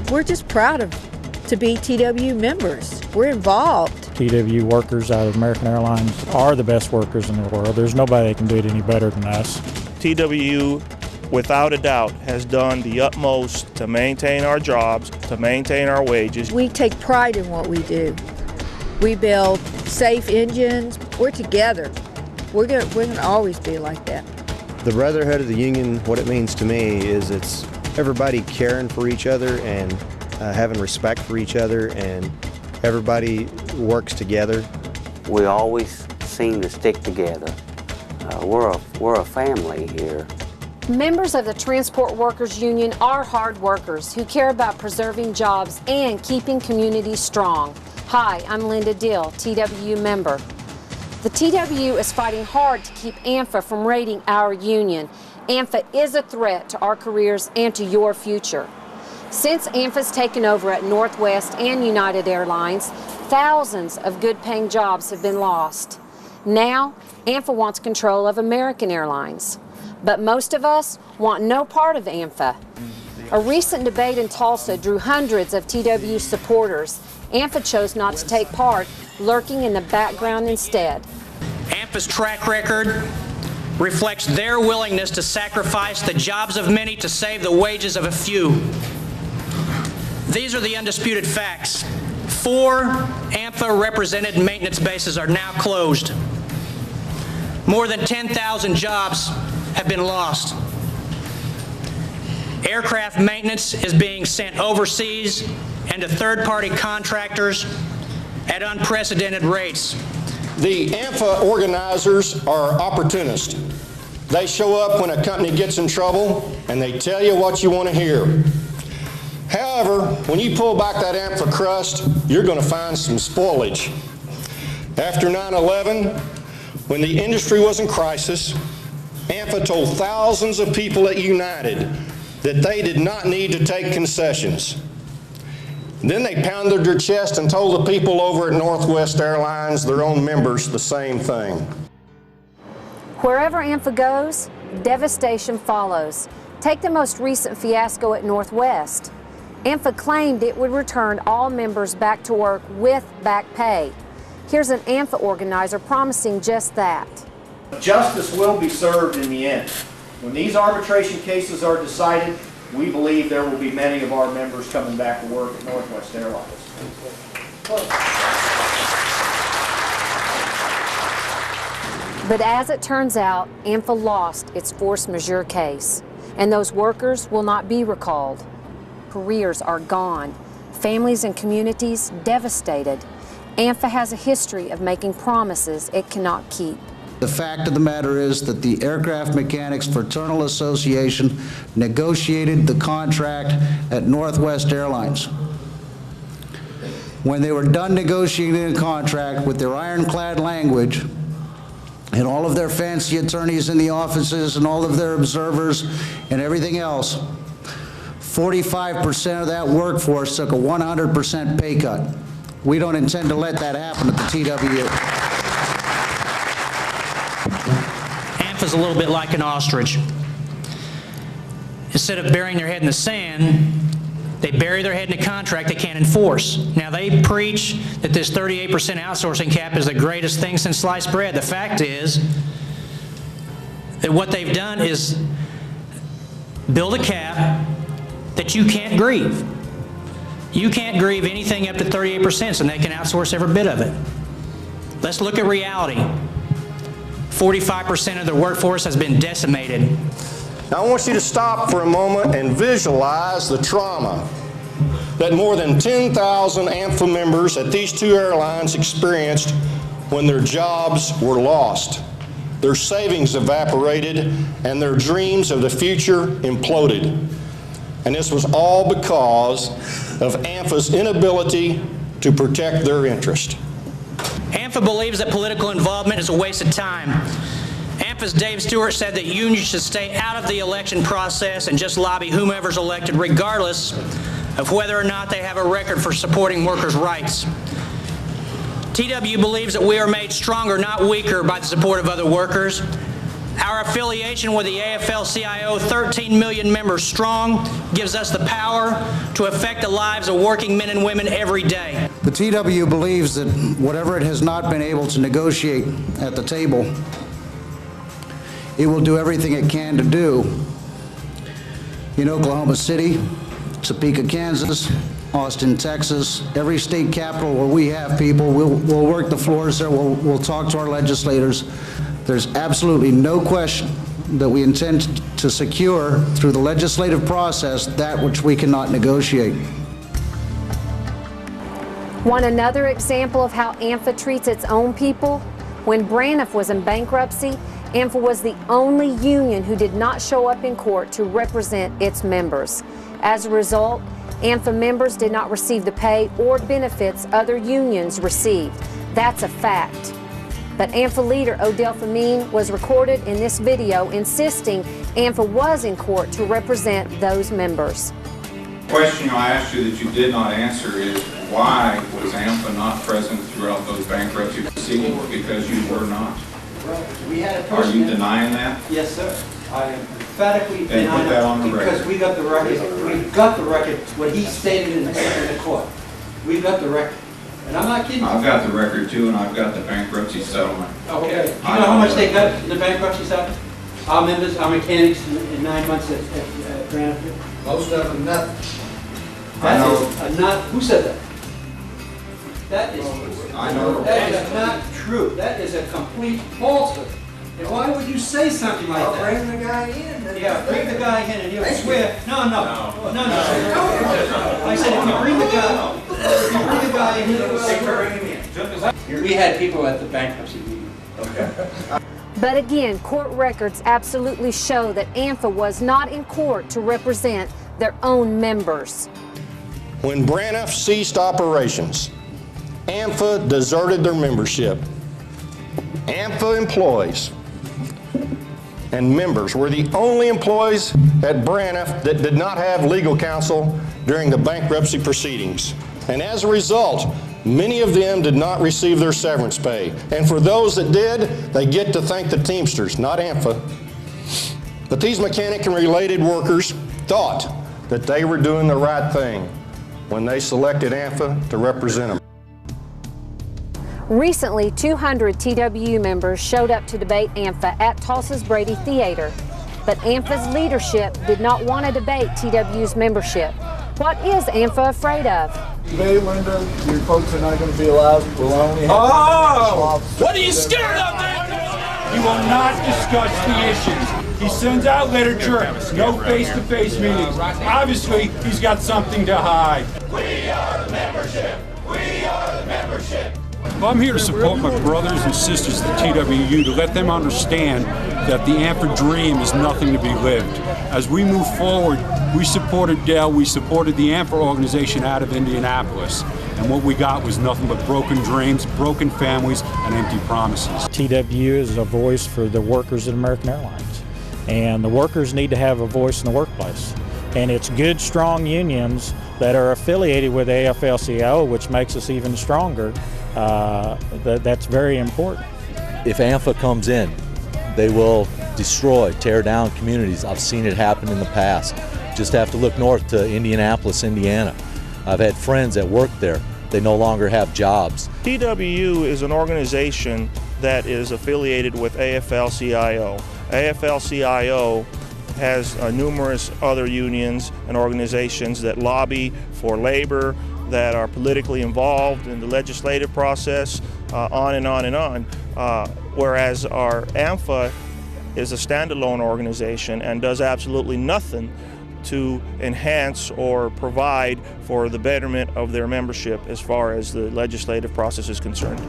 we're just proud to be TW members. We're involved. TW workers out of American Airlines are the best workers in the world. There's nobody that can do it any better than us. TWU, without a doubt, has done the utmost to maintain our jobs, to maintain our wages. We take pride in what we do. We build safe engines. We're together. We're gonna always be like that. The brotherhood of the union, what it means to me is it's everybody caring for each other and having respect for each other, and everybody works together. We always seem to stick together. We're a family here. Members of the Transport Workers Union are hard workers who care about preserving jobs and keeping communities strong. Hi, I'm Linda Dill, TWU member. The TWU is fighting hard to keep AMFA from raiding our union. AMFA is a threat to our careers and to your future. Since AMFA's taken over at Northwest and United Airlines, thousands of good-paying jobs have been lost. Now, AMFA wants control of American Airlines. But most of us want no part of AMFA. A recent debate in Tulsa drew hundreds of TW supporters. AMFA chose not to take part, lurking in the background instead. AMFA's track record reflects their willingness to sacrifice the jobs of many to save the wages of a few. These are the undisputed facts. 4 AMFA-represented maintenance bases are now closed. More than 10,000 jobs have been lost. Aircraft maintenance is being sent overseas and to third-party contractors at unprecedented rates. The AMFA organizers are opportunists. They show up when a company gets in trouble and they tell you what you want to hear. However, when you pull back that AMFA crust, you're going to find some spoilage. After 9/11, when the industry was in crisis, AMFA told thousands of people at United that they did not need to take concessions. Then they pounded their chest and told the people over at Northwest Airlines, their own members, the same thing. Wherever AMFA goes, devastation follows. Take the most recent fiasco at Northwest. AMFA claimed it would return all members back to work with back pay. Here's an AMFA organizer promising just that. Justice will be served in the end. When these arbitration cases are decided, we believe there will be many of our members coming back to work at Northwest Airlines. But as it turns out, AMFA lost its force majeure case, and those workers will not be recalled. Careers are gone, families and communities devastated. AMFA has a history of making promises it cannot keep. The fact of the matter is that the Aircraft Mechanics Fraternal Association negotiated the contract at Northwest Airlines. When they were done negotiating the contract with their ironclad language and all of their fancy attorneys in the offices and all of their observers and everything else, 45% of that workforce took a 100% pay cut. We don't intend to let that happen at the TWU. AMFA's a little bit like an ostrich. Instead of burying their head in the sand, they bury their head in a contract they can't enforce. Now, they preach that this 38% outsourcing cap is the greatest thing since sliced bread. The fact is that what they've done is build a cap that you can't grieve. You can't grieve anything up to 38%, and they can outsource every bit of it. Let's look at reality. 45% of their workforce has been decimated. Now I want you to stop for a moment and visualize the trauma that more than 10,000 AMFA members at these 2 airlines experienced when their jobs were lost. Their savings evaporated and their dreams of the future imploded. And this was all because of AMFA's inability to protect their interest. AMFA believes that political involvement is a waste of time. AMFA's Dave Stewart said that unions should stay out of the election process and just lobby whomever's elected, regardless of whether or not they have a record for supporting workers' rights. TW believes that we are made stronger, not weaker, by the support of other workers. Our affiliation with the AFL-CIO, 13 million members strong, gives us the power to affect the lives of working men and women every day. The TW believes that whatever it has not been able to negotiate at the table, it will do everything it can to do in Oklahoma City, Topeka, Kansas, Austin, Texas, every state capital where we have people. We'll work the floors there. We'll talk to our legislators. There's absolutely no question that we intend to secure through the legislative process that which we cannot negotiate. Want another example of how AMFA treats its own people? When Braniff was in bankruptcy, AMFA was the only union who did not show up in court to represent its members. As a result, AMFA members did not receive the pay or benefits other unions received. That's a fact. But AMFA leader Odell Famine was recorded in this video insisting AMFA was in court to represent those members. The question I asked you that you did not answer is why was AMFA not present throughout those bankruptcy proceedings? Because you were not. Well, we had a Are person. you denying that? Yes, sir. I am emphatically Then denying put that on the because record. we got the record. We got the record. What he stated in the court. We got the record, and I'm not kidding. I've got the record too, and I've got the bankruptcy settlement. Okay. Do you know how much they got in the bankruptcy settlement? Our members, our mechanics, in 9 months at Braniff. Most of them nothing. I know. That is not. Who said that? That is. I know. That is not true. That is a complete falsehood. And why would you say something like that? Bring the guy in. Yeah, bring the guy in and he'll swear. No. I said if you bring the guy in, he'll swear. We had people at the bankruptcy meeting. Okay. But again, court records absolutely show that AMFA was not in court to represent their own members. When Braniff ceased operations, AMFA deserted their membership. AMFA employees and members were the only employees at Braniff that did not have legal counsel during the bankruptcy proceedings. And as a result, many of them did not receive their severance pay. And for those that did, they get to thank the Teamsters, not AMFA. But these mechanic and related workers thought that they were doing the right thing when they selected AMFA to represent them. Recently, 200 TWU members showed up to debate AMFA at Tulsa's Brady Theater. But AMFA's leadership did not want to debate TWU's membership. What is AMFA afraid of? Today, Linda, your folks are not going to be allowed. We'll only have What are you scared of, man? He will not discuss the issues. He sends out literature, no face-to-face meetings. Obviously, he's got something to hide. We are the membership. We are the membership. I'm here to support my brothers and sisters at TWU to let them understand that the AMFA dream is nothing to be lived. As we move forward, we supported Dell, we supported the AMFA organization out of Indianapolis, and what we got was nothing but broken dreams, broken families, and empty promises. TWU is a voice for the workers at American Airlines, and the workers need to have a voice in the workplace. And it's good, strong unions that are affiliated with AFL-CIO, which makes us even stronger. That's very important. If AMFA comes in, they will destroy, tear down communities. I've seen it happen in the past. Just have to look north to Indianapolis, Indiana. I've had friends that work there. They no longer have jobs. TWU is an organization that is affiliated with AFL-CIO. AFL-CIO has numerous other unions and organizations that lobby for labor, that are politically involved in the legislative process, on and on and on. Whereas our AMFA is a standalone organization and does absolutely nothing to enhance or provide for the betterment of their membership as far as the legislative process is concerned.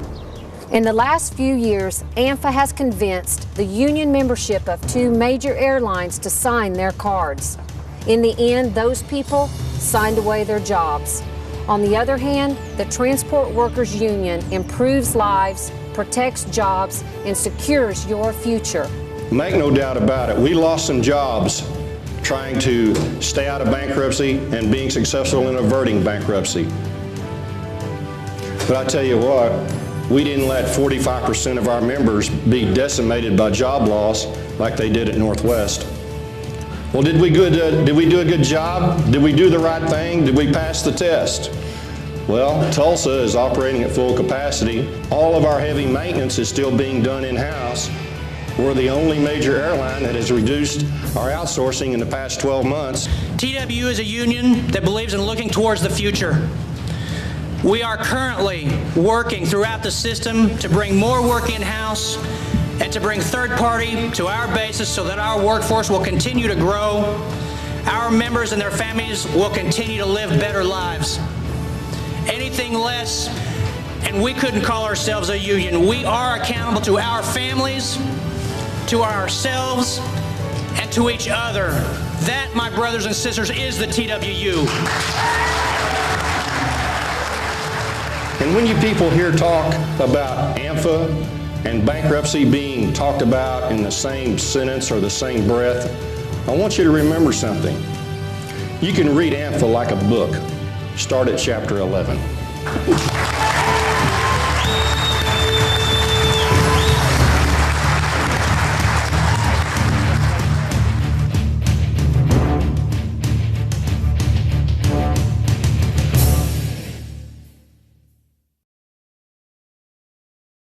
In the last few years, AMFA has convinced the union membership of 2 major airlines to sign their cards. In the end, those people signed away their jobs. On the other hand, the Transport Workers Union improves lives, protects jobs, and secures your future. Make no doubt about it, we lost some jobs trying to stay out of bankruptcy and being successful in averting bankruptcy. But I tell you what, we didn't let 45% of our members be decimated by job loss like they did at Northwest. Well, did we do a good job? Did we do the right thing? Did we pass the test? Well, Tulsa is operating at full capacity. All of our heavy maintenance is still being done in-house. We're the only major airline that has reduced our outsourcing in the past 12 months. TWU is a union that believes in looking towards the future. We are currently working throughout the system to bring more work in-house and to bring third party to our basis so that our workforce will continue to grow. Our members and their families will continue to live better lives. Anything less, and we couldn't call ourselves a union. We are accountable to our families, to ourselves, and to each other. That, my brothers and sisters, is the TWU. And when you people hear talk about AMFA and bankruptcy being talked about in the same sentence or the same breath, I want you to remember something. You can read AMFA like a book. Start at chapter 11.